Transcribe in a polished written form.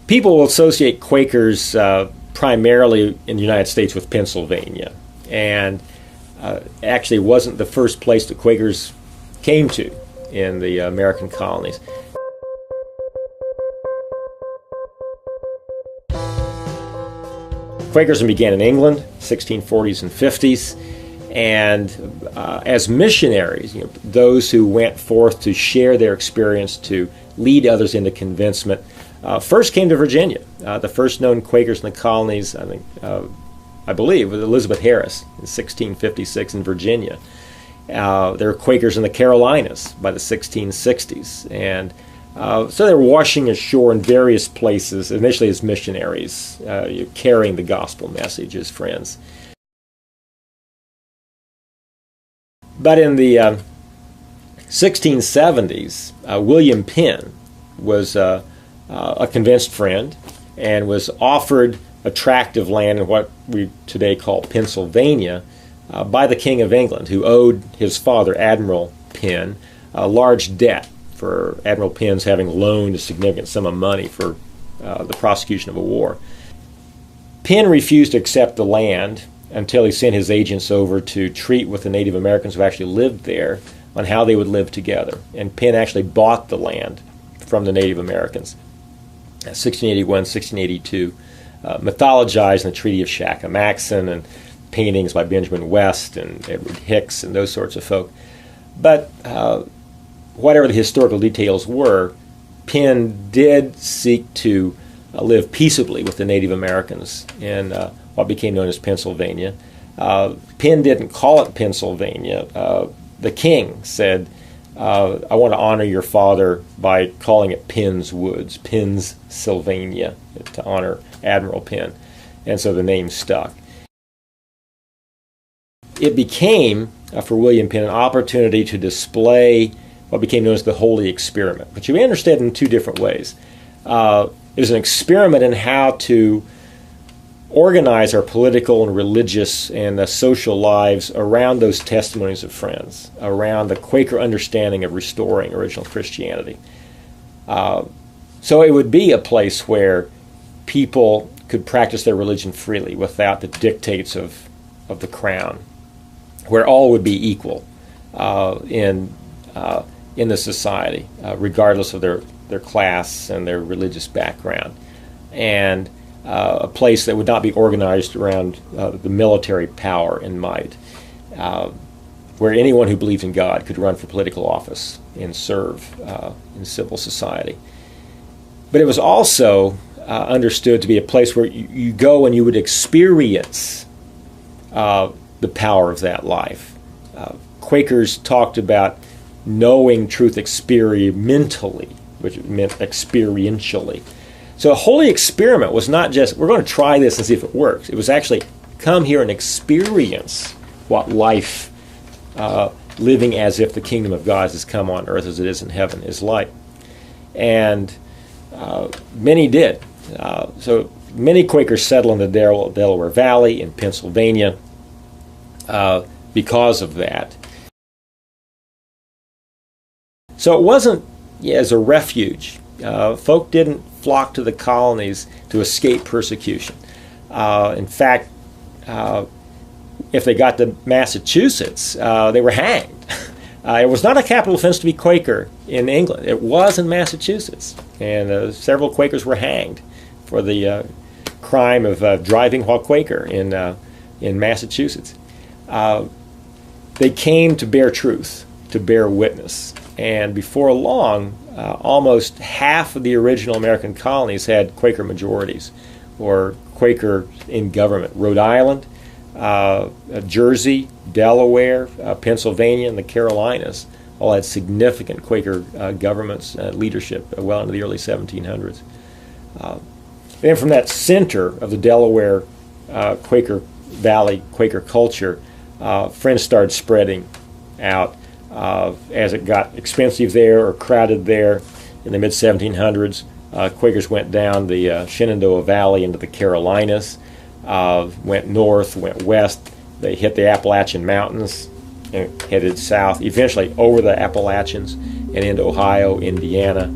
People will associate Quakers primarily in the United States with Pennsylvania, and actually wasn't the first place that Quakers came to in the American colonies. Quakerism began in England, 1640s and 50s, and as missionaries, those who went forth to share their experience, to lead others into convincement, first came to Virginia. The first known Quakers in the colonies, I believe, was Elizabeth Harris in 1656 in Virginia. There were Quakers in the Carolinas by the 1660s, and so they were washing ashore in various places, initially as missionaries, carrying the gospel message as friends. But in the 1670s, William Penn was a convinced friend and was offered a tract of land in what we today call Pennsylvania by the King of England, who owed his father, Admiral Penn, a large debt for Admiral Penn's having loaned a significant sum of money for the prosecution of a war. Penn refused to accept the land until he sent his agents over to treat with the Native Americans who actually lived there on how they would live together. And Penn actually bought the land from the Native Americans. 1681, 1682, mythologized in the Treaty of Shackamaxon and paintings by Benjamin West and Edward Hicks and those sorts of folk. But whatever the historical details were, Penn did seek to live peaceably with the Native Americans in what became known as Pennsylvania. Penn didn't call it Pennsylvania. The king said, I want to honor your father by calling it Penn's Woods, Penn's Sylvania, to honor Admiral Penn. And so the name stuck. It became, for William Penn, an opportunity to display what became known as the Holy Experiment, which we understand in two different ways. It was an experiment in how to organize our political and religious and social lives around those testimonies of friends, around the Quaker understanding of restoring original Christianity. So it would be a place where people could practice their religion freely without the dictates of the crown, where all would be equal in the society, regardless of their class and their religious background, and a place that would not be organized around the military power and might, where anyone who believed in God could run for political office and serve in civil society. But it was also understood to be a place where you go and you would experience the power of that life. Quakers talked about knowing truth experimentally, which meant experientially. So a holy experiment was not just, we're going to try this and see if it works. It was actually, come here and experience what life, living as if the kingdom of God has come on earth as it is in heaven, is like. And many did. So many Quakers settled in the Delaware Valley in Pennsylvania because of that. So it wasn't as a refuge. Folk didn't flock to the colonies to escape persecution. In fact, if they got to Massachusetts, they were hanged. It was not a capital offense to be Quaker in England. It was in Massachusetts, and several Quakers were hanged for the crime of driving while Quaker in Massachusetts. They came to bear truth, to bear witness, and before long, almost half of the original American colonies had Quaker majorities, or Quaker in government. Rhode Island, Jersey, Delaware, Pennsylvania, and the Carolinas all had significant Quaker governments leadership well into the early 1700s. Then from that center of the Delaware Quaker Valley Quaker culture, friends started spreading out as it got expensive there or crowded there. In the mid-1700s, Quakers went down the Shenandoah Valley into the Carolinas, went north, went west. They hit the Appalachian Mountains and headed south, eventually over the Appalachians and into Ohio, Indiana,